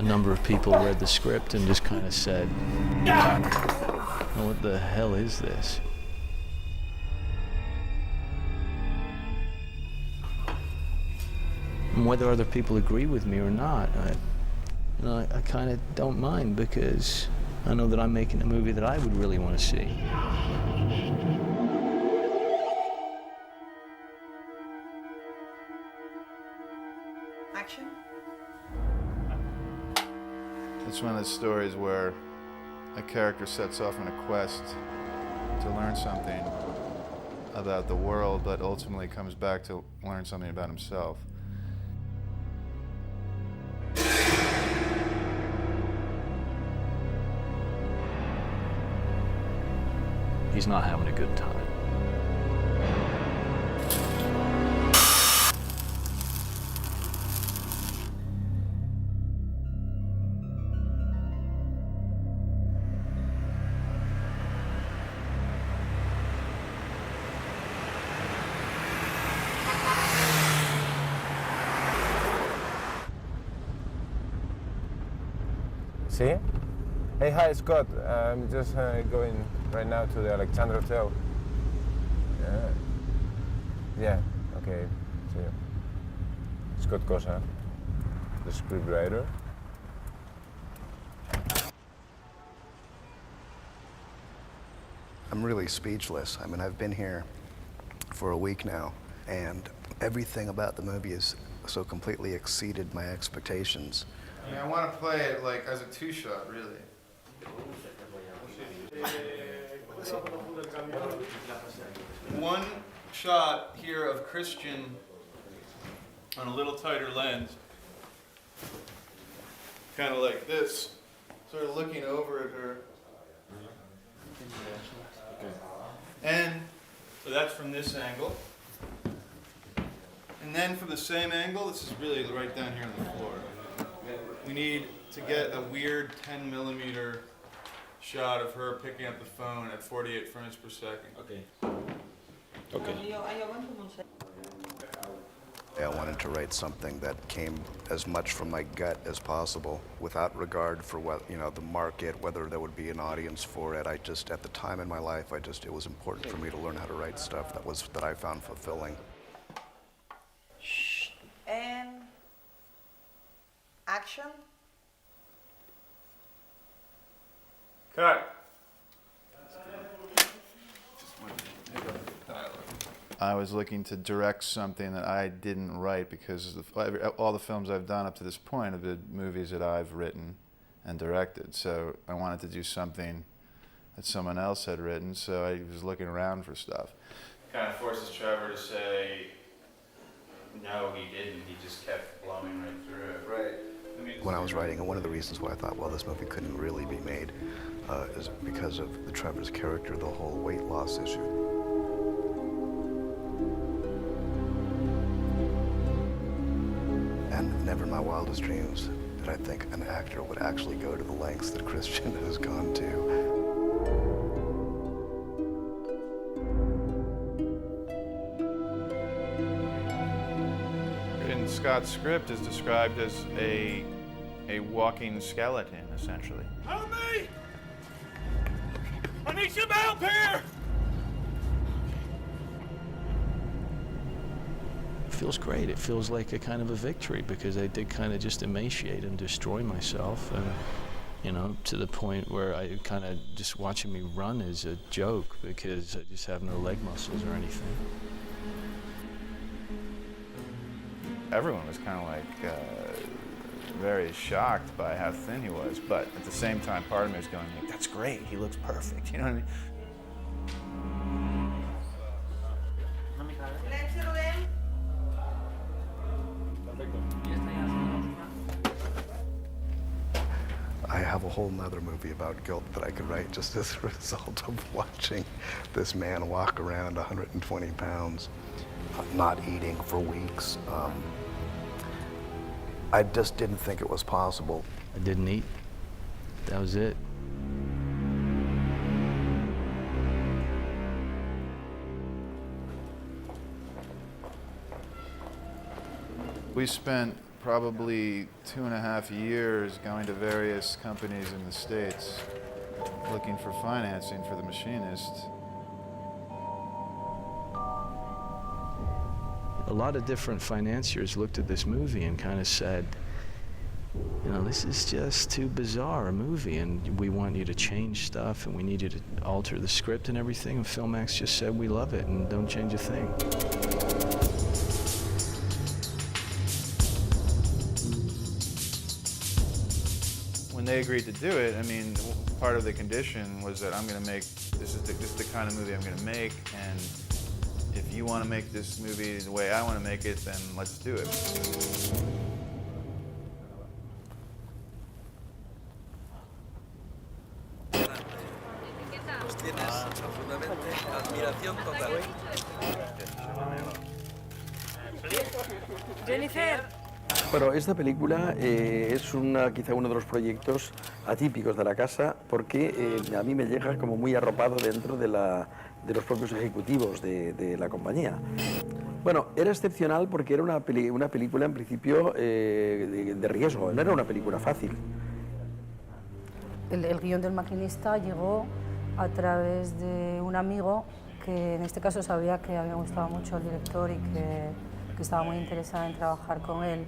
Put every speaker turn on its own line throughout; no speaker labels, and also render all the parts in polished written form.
number of people read the script and just kind of said, what the hell is this? And whether other people agree with me or not, I kind of don't mind, because I know that I'm making a movie that I would really want to see.
Action.
It's one of the stories where a character sets off on a quest to learn something about the world, but ultimately comes back to learn something about himself.
He's not having a good time.
See? Hey, hi, Scott. I'm just going right now to the Alexandra Hotel. Yeah, okay. See you. Scott Cosa, the scriptwriter.
I'm really speechless. I mean, I've been here for a week now, and everything about the movie has so completely exceeded my expectations.
I mean, I want to play it like as a two-shot, really. One shot here of Christian on a little tighter lens, kind of like this, sort of looking over at her. And so that's from this angle. And then from the same angle, this is really right down here on the floor. We need to get a weird 10mm shot of her picking up the phone at 48 frames per second.
Okay.
I wanted to write something that came as much from my gut as possible, without regard for what, the market, whether there would be an audience for it. At the time in my life, it was important for me to learn how to write stuff that I found fulfilling.
And action.
Cut. I was looking to direct something that I didn't write, because all the films I've done up to this point have been movies that I've written and directed. So I wanted to do something that someone else had written, so I was looking around for stuff. Kind of forces Trevor to say, no, he didn't. He just kept blowing right through it. Right.
When I was writing it, one of the reasons why I thought, well, this movie couldn't really be made is because of the Trevor's character, the whole weight loss issue. And never in my wildest dreams did I think an actor would actually go to the lengths that Christian has gone to.
In Scott's script is described as a walking skeleton, essentially.
Help me! I need some help here!
It feels great. It feels like a kind of a victory, because I did kind of just emaciate and destroy myself, and to the point where I kind of just watching me run is a joke, because I just have no leg muscles or anything.
Everyone was kind of like very shocked by how thin he was, but at the same time, part of me was going like, that's great, he looks perfect, you know what I mean?
I have a whole nother movie about guilt that I could write just as a result of watching this man walk around 120 pounds, not eating for weeks. I just didn't think it was possible.
I didn't eat. That was it.
We spent probably 2.5 years going to various companies in the States looking for financing for The Machinist.
A lot of different financiers looked at this movie and kind of said, you know, this is just too bizarre a movie, and we want you to change stuff, and we need you to alter the script and everything. And Filmax just said, we love it, and don't change a thing.
When they agreed to do it, I mean, part of the condition was that I'm going to make, this is the kind of movie I'm going to make, and if you want to make this movie the way I want to make it, then let's do it.
Jennifer.
Bueno, esta película es quizá uno de los proyectos atípicos de la casa porque a mí me llega como muy arropado dentro de los propios ejecutivos de la compañía. Bueno, era excepcional porque era una película en principio de riesgo, no era una película fácil.
El guión del Maquinista llegó a través de un amigo que en este caso sabía que había gustado mucho el director y que estaba muy interesada en trabajar con él.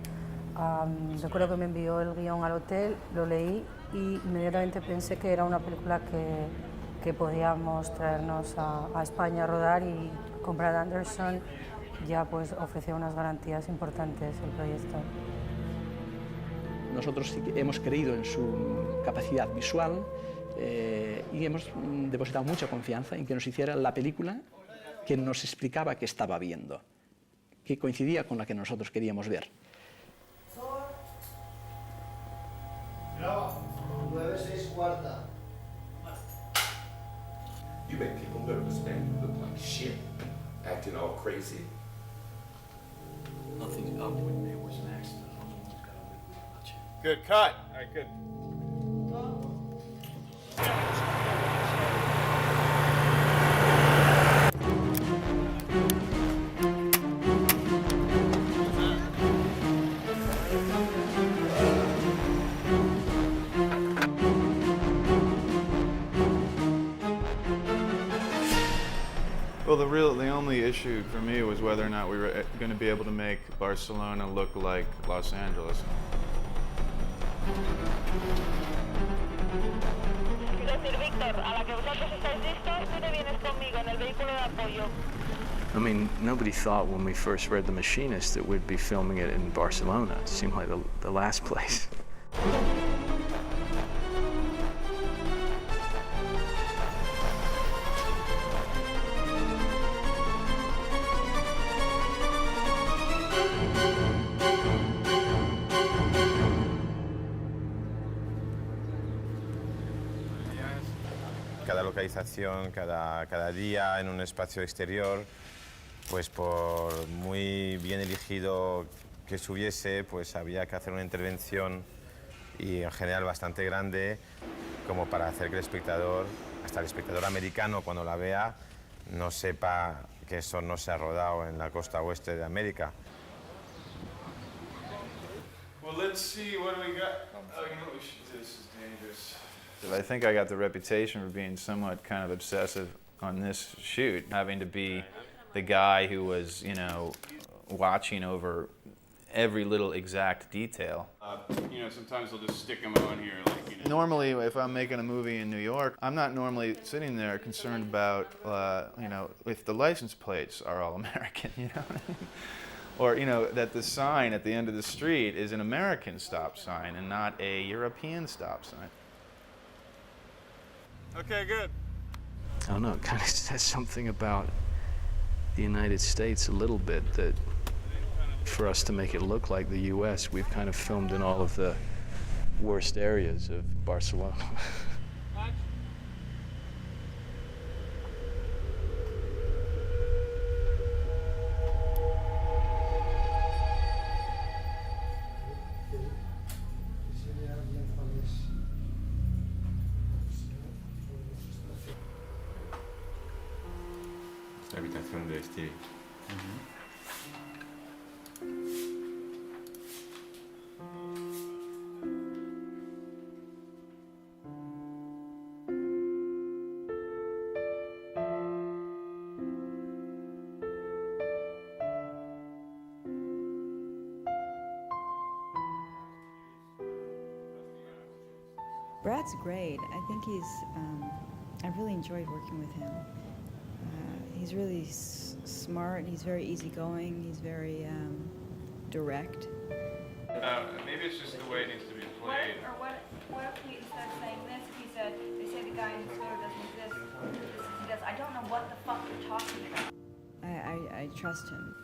Recuerdo que me envió el guión al hotel, lo leí y inmediatamente pensé que era una película que podíamos traernos a España a rodar, y con Brad Anderson ya pues ofrecía unas garantías importantes el proyecto.
Nosotros sí que hemos creído en su capacidad visual y hemos depositado mucha confianza en que nos hiciera la película que nos explicaba que estaba viendo, que coincidía con la que nosotros queríamos ver.
Graba, 9/6/4.
You make people nervous, man. You look like shit. Acting all crazy.
Nothing's up with me. It was an accident. I don't know what's got to do with you.
Good cut. All right, good.
Well, the only issue for me was whether or not we were going to be able to make Barcelona look like Los Angeles.
I mean, nobody thought when we first read The Machinist that we'd be filming it in Barcelona. It seemed like the last place.
Cada localización, cada día en un espacio exterior, pues por muy bien elegido que estuviese, pues había que hacer una intervención y en general bastante grande como para hacer que el espectador, hasta el espectador americano cuando la vea, no sepa que eso no se ha rodado en la costa oeste de América.
Well, let's see, what do we got? Oh, you know, this is dangerous. I think I got the reputation for being somewhat kind of obsessive on this shoot, having to be the guy who was, you know, watching over every little exact detail.
You know, sometimes they'll just stick them on here, like, you know.
Normally, if I'm making a movie in New York, I'm not normally sitting there concerned about, you know, if the license plates are all American, you know? Or, you know, that the sign at the end of the street is an American stop sign and not a European stop sign.
Okay, good.
I don't know, it kind of says something about the United States a little bit, that for us to make it look like the US, we've kind of filmed in all of the worst areas of Barcelona.
La habitación de Steve.
Brad's great. I think I really enjoyed working with him. He's really smart, he's very easygoing, he's very direct.
Maybe it's just the way it needs to be played.
What if we, instead of saying this, he said, they say the guy in the store doesn't exist. He does. I don't know what the fuck you're talking about.
I trust him.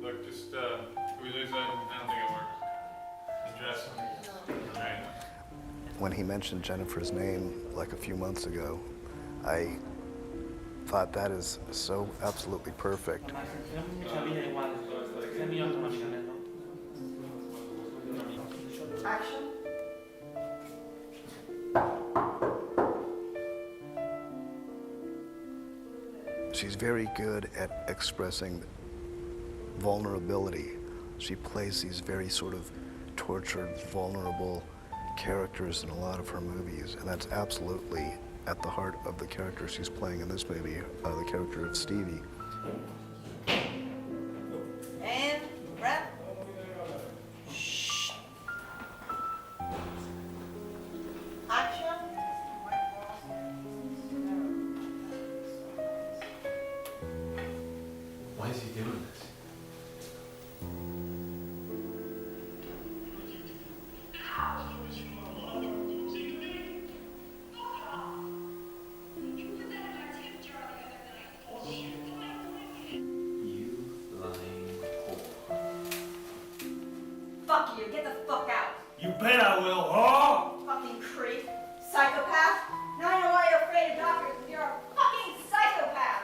Look, just, can we lose that? I don't think it works. Address. Right.
When he mentioned Jennifer's name like a few months ago, I thought that is so absolutely perfect.
Action.
She's very good at expressing vulnerability. She plays these very sort of tortured, vulnerable characters in a lot of her movies, and that's absolutely at the heart of the character she's playing in this movie, the character of Stevie.
And wrap. Shh. Action.
Why is he doing this?
Fuck you. Get the fuck out.
You bet I will, huh?
Fucking creep. Psychopath. Now I know why you're afraid of doctors. You're a fucking psychopath.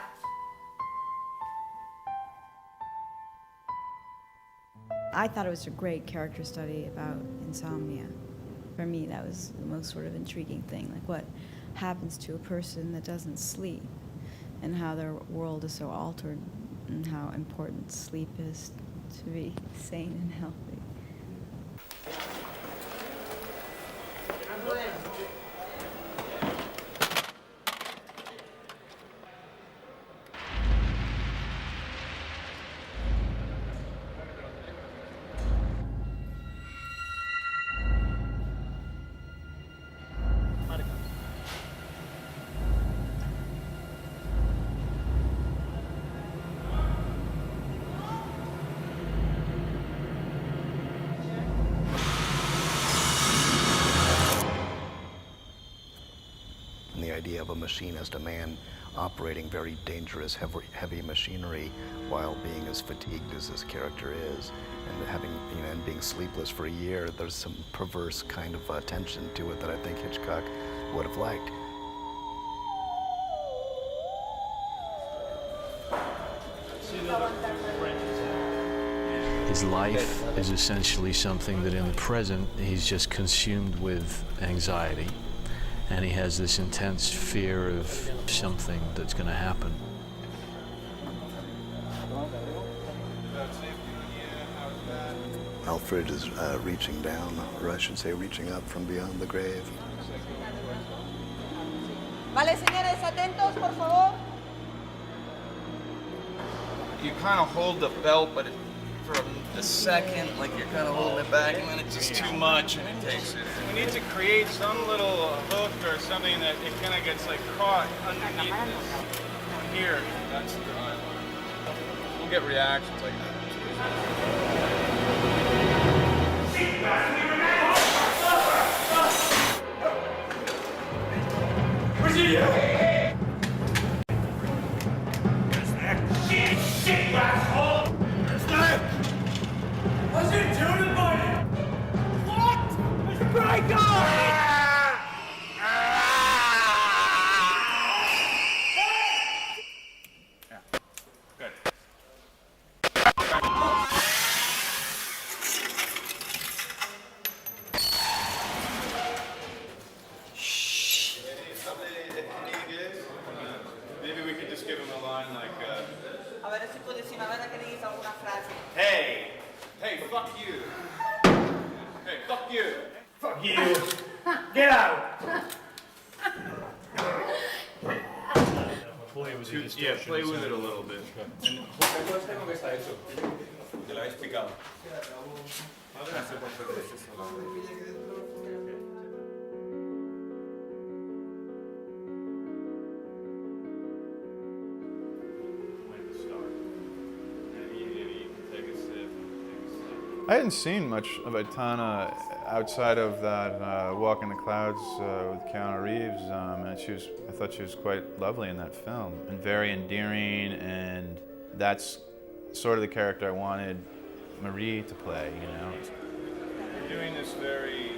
I thought it was a great character study about insomnia. For me, that was the most sort of intriguing thing, like what happens to a person that doesn't sleep and how their world is so altered and how important sleep is to be sane and healthy.
And the idea of a machinist, a man operating very dangerous, heavy machinery while being as fatigued as this character is, and having, and being sleepless for a year, there's some perverse kind of tension to it that I think Hitchcock would have liked.
His life is essentially something that in the present he's just consumed with anxiety, and he has this intense fear of something that's going to happen.
Alfred is reaching down, or I should say reaching up from beyond the grave.
Vale, señores, atentos, por favor.
You kind of hold the belt, but for a second, like you're kind of holding it back, and then it's just too much, and it takes it.
We need to create some little hook or something that it kind of gets like caught underneath this. Here, that's the line. We'll get reactions like that.
Where's he? Shit, asshole! What's he doing, buddy? What? Mr. Breaker!
Maybe we could just give him a line like,
A ver si puedes decir, a ver que digas alguna frase.
hey, hey, fuck you. Hey, fuck you.
Fuck you. Get out.
Yeah, play with it a little bit. Te lo habéis picado.
I hadn't seen much of Aitana outside of that Walk in the Clouds with Keanu Reeves, and I thought she was quite lovely in that film and very endearing, and that's sort of the character I wanted Marie to play, you know.
You're doing this very...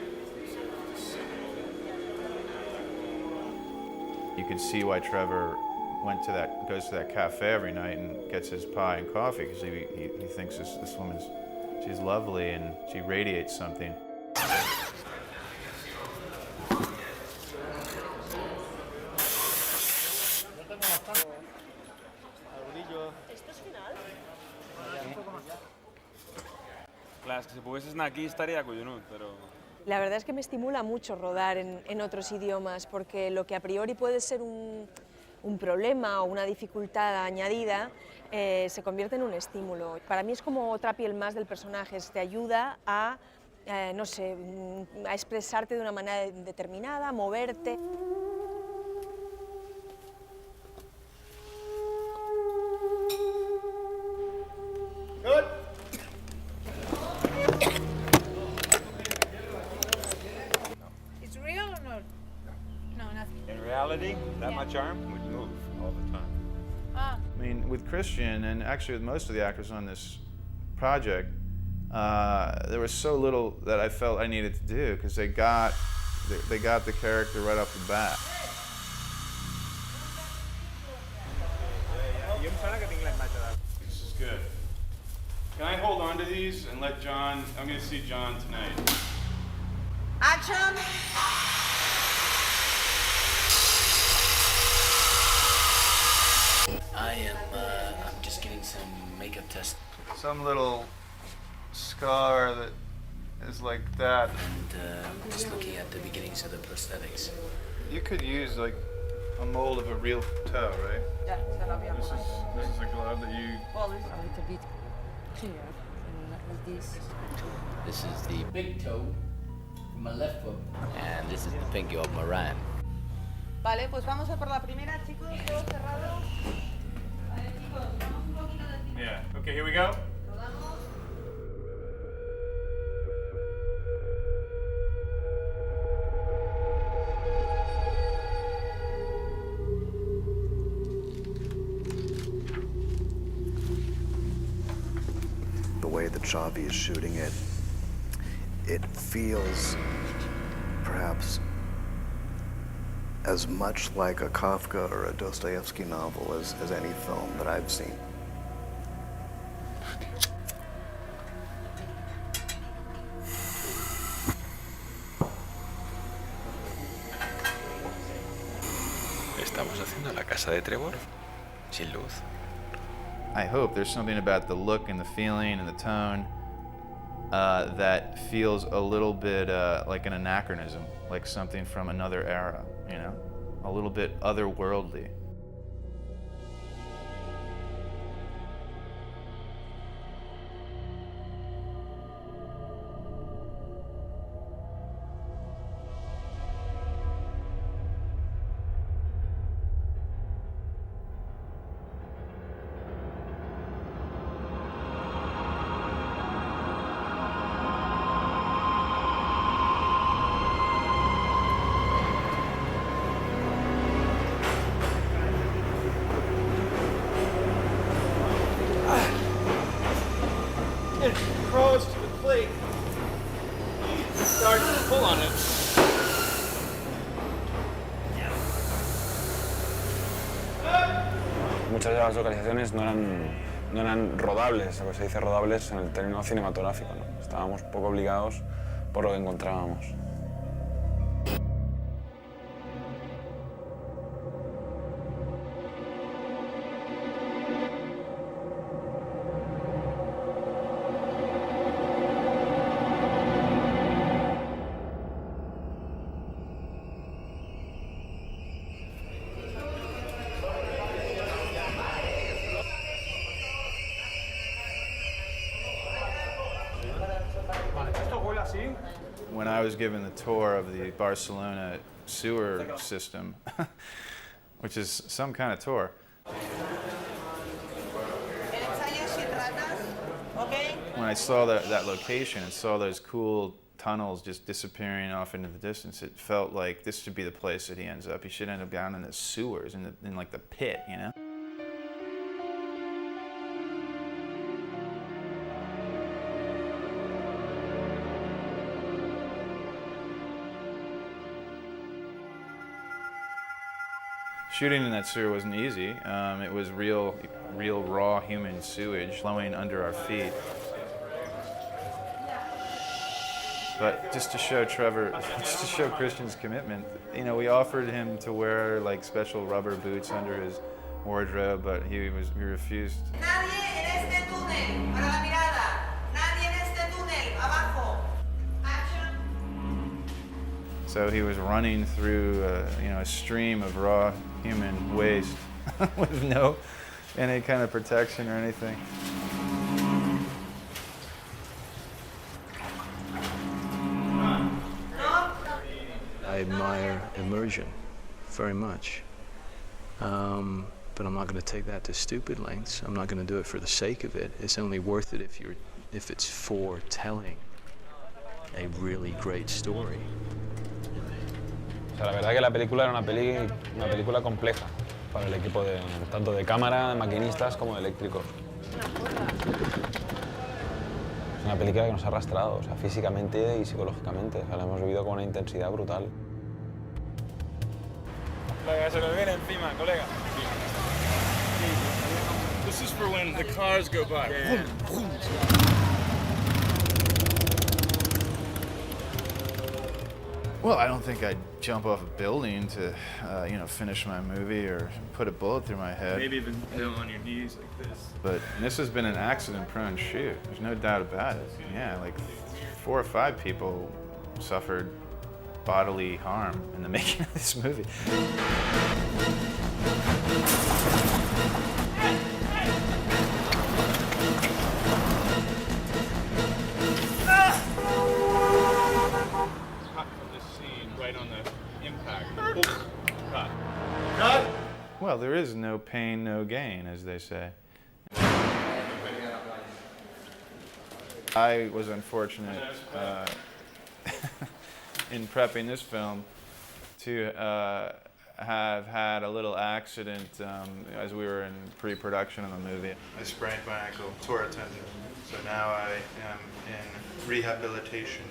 You could see why Trevor goes to that cafe every night and gets his pie and coffee, because he thinks this woman's, she's lovely and she radiates something.
Clar, si poguessis anar aquí estaria collonut, però...
La verdad es que me estimula mucho rodar en otros idiomas, porque lo que a priori puede ser un problema o una dificultad añadida se convierte en un estímulo. Para mí es como otra piel más del personaje, te ayuda a, no sé, a expresarte de una manera determinada, a moverte.
That much arm would move all the time.
I mean, with Christian, and actually with most of the actors on this project, there was so little that I felt I needed to do, because they got the character right off the bat.
This is good. Can I hold on to these and let John, I'm going to see John tonight.
Action!
I'm just getting some makeup test.
Some little scar that is like that.
And I'm just looking at the beginnings of the prosthetics.
You could use like a mold of a real toe, right?
Yeah,
This is a glove that you...
Well, it's a little bit here, and like this.
This is the big toe from my left foot. And this is the pinky of my right.
Vale, pues vamos a por la primera, chicos, todos cerrados. Vale, chicos, vamos un poquito de tiempo.
Yeah, okay, here we go.
Rodamos.
The way that Xavi is shooting it, it feels perhaps as much like a Kafka or a Dostoevsky novel as any film that I've seen.
Estamos haciendo la casa de Trevor sin luz.
I hope there's something about the look and the feeling and the tone that feels a little bit like an anachronism, like something from another era, you know? A little bit otherworldly.
It crawls to the plate. Start to pull on it.
Muchas de las localizaciones no eran rodables, lo que se dice rodables en el término cinematográfico, ¿no? Estábamos poco obligados por lo que encontrábamos.
when I was given the tour of the Barcelona sewer system, which is some kind of tour. When I saw that location and saw those cool tunnels just disappearing off into the distance, it felt like this should be the place that he ends up. He should end up down in the sewers, in like the pit, you know? Shooting in that sewer wasn't easy. It was real raw human sewage flowing under our feet. But just to show Christian's commitment, you know, we offered him to wear like special rubber boots under his wardrobe, but he refused.
Nadie en este túnel, para la mirada. Nadie en este túnel, abajo. Action.
So he was running through, a stream of raw human waste with no any kind of protection or anything.
I admire immersion very much, but I'm not going to take that to stupid lengths. I'm not going to do it for the sake of it. It's only worth it if it's for telling a really great story.
O sea, la verdad que la película era una película compleja para el equipo tanto de cámara, de maquinistas como de eléctricos. Es una película que nos ha arrastrado, o sea, físicamente y psicológicamente. O sea, la hemos vivido con una intensidad brutal.
Colega, se lo viene encima, colega. This is for when the cars go by. Yeah.
Well, I don't think I'd jump off a building to, finish my movie or put a bullet through my head.
Maybe even go on your knees like this.
But this has been an accident-prone shoot. There's no doubt about it. Yeah, like 4 or 5 people suffered bodily harm in the making of this movie. Well, there is no pain, no gain, as they say. I was unfortunate in prepping this film to have had a little accident as we were in pre-production of the movie. I sprained my ankle, tore a tendon, so now I am in rehabilitation.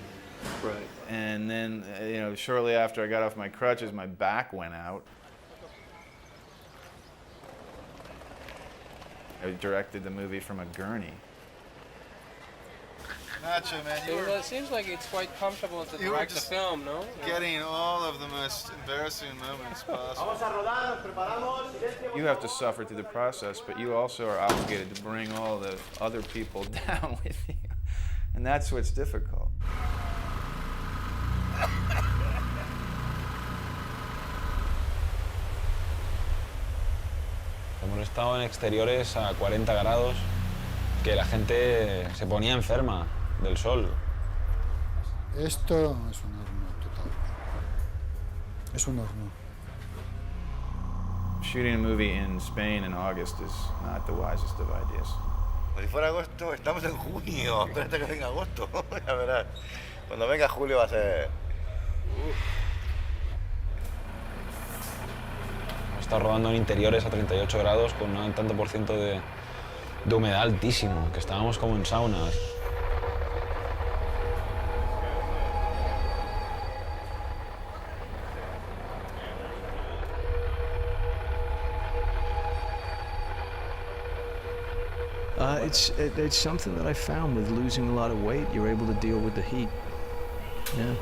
Right. And then, shortly after I got off my crutches, my back went out. I directed the movie from a gurney.
Nacho, man,
it seems like it's quite comfortable to direct the film, no?
Getting all of the most embarrassing moments possible.
You have to suffer through the process, but you also are obligated to bring all the other people down with you. And that's what's difficult.
Hemos estado en exteriores a 40 grados, que la gente se ponía enferma del sol.
Esto es un horno total. Es un horno.
Shooting a movie in Spain in August is not the wisest of ideas.
Si fuera agosto, estamos en junio. Espérate que venga agosto. Ya verás. Cuando venga julio va a ser...
Está rodando en interiores a 38 grados con un tanto por ciento de humedad altísimo, que estábamos como en saunas.
It's something that I found with losing a lot of weight. You're able to deal with the heat. Yeah.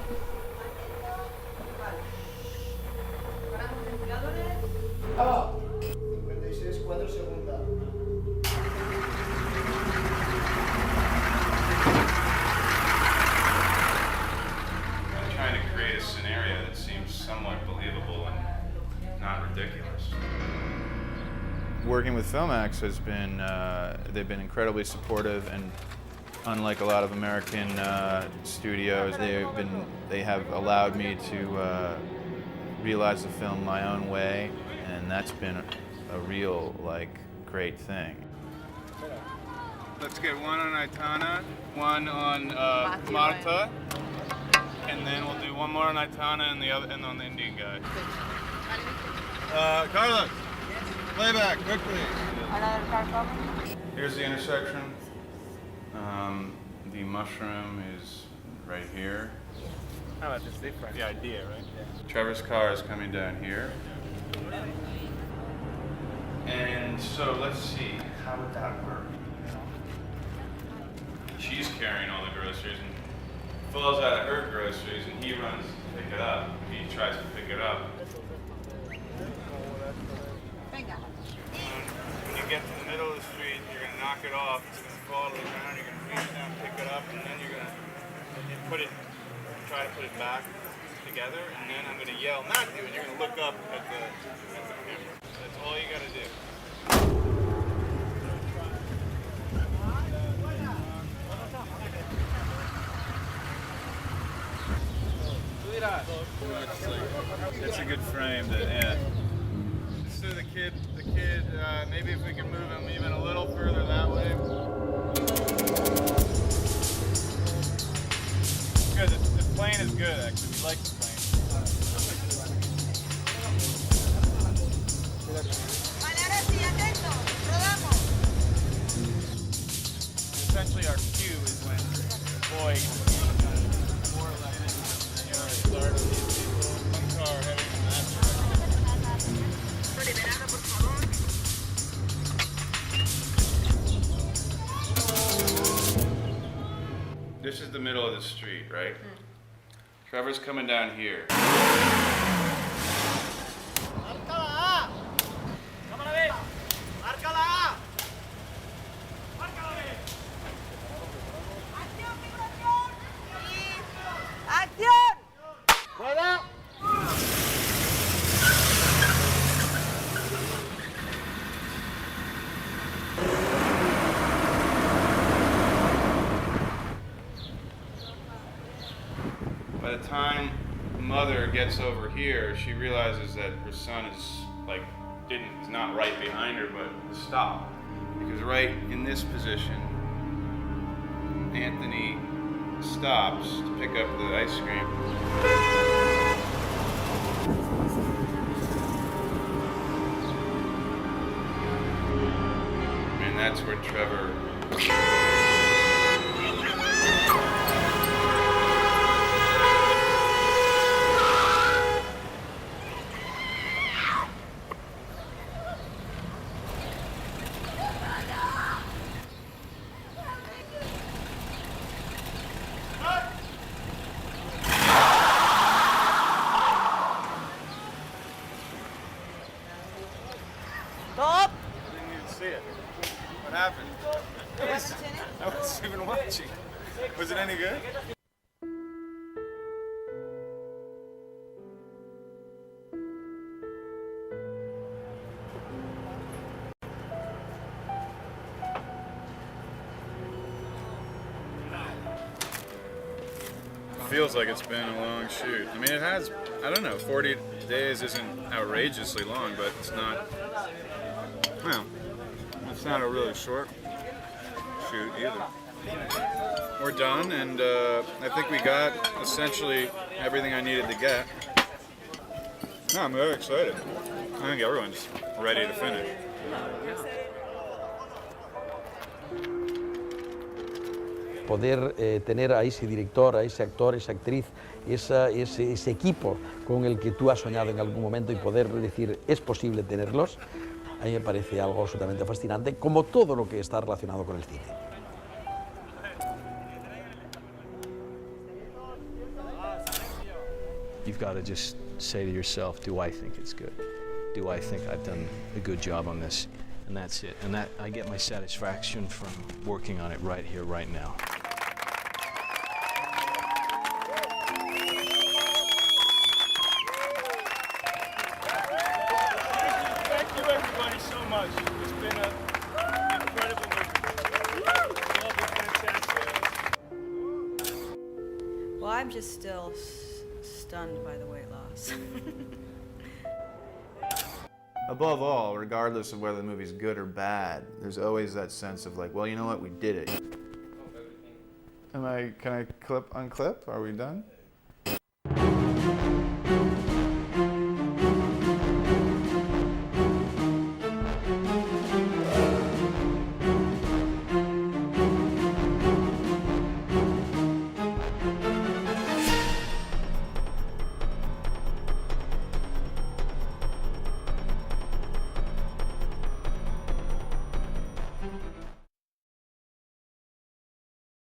Trying to create a scenario that seems somewhat believable and not ridiculous. Working with Filmax has been, they've been incredibly supportive, and Unlike a lot of American studios, they have allowed me to realize the film my own way, and that's been a real great thing.
Let's get one on Aitana, one on Marta, and then we'll do one more on Aitana and on the Indian guy. Carlos, playback quickly. Here's the intersection. The mushroom is right here.
Oh, that's just different.
The idea, right?
Yeah.
Trevor's car is coming down here. And so let's see, how would that work? She's carrying all the groceries and falls out of her groceries, and he runs to pick it up. He tries to pick it up.
When you get to the middle of the street, you're going to knock it off. It's going to fall to the ground. You're going to reach down, pick it up, and then you're going to try to put it back together. And then I'm going to yell, Matthew, and you're going to look up at the camera. That's all you got to do. That's a good frame. So the kid, maybe if we can move him even a little further that way. Good, the plane is good actually, we like the plane. Essentially our cue is when the boy more or less start of these people, one car heading in that direction. This is the middle of the street, right? Trevor's coming down here. By the time mother gets over here, she realizes that her son is not right behind her, but stopped. Because right in this position, Anthony stops to pick up the ice cream. And that's where Trevor
Stop!
I didn't even see it. What happened? I wasn't even watching. Was it any good? Feels like it's been a long shoot. I mean, it has, I don't know, 40 days isn't outrageously long, but it's not, well, it's not a really short shoot either. We're done, and I think we got essentially everything I needed to get. No, I'm very excited. I think everyone's ready to finish.
Poder tener a ese director, a ese actor, esa actriz, ese equipo con el que tú has soñado en algún momento y poder decir es posible tenerlos, a mí me parece algo absolutamente fascinante, como todo lo que está relacionado con el cine.
You've got to just say to yourself, do I think it's good? Do I think I've done a good job on this? And that's it. And that I get my satisfaction from working on it right here, right now.
Thank you everybody so much. It's been an incredible movie. It's all been fantastic.
I'm just still stunned by the weight loss.
Above all, regardless of whether the movie's good or bad, there's always that sense of like, well, you know what, we did it. Can I unclip? Are we done?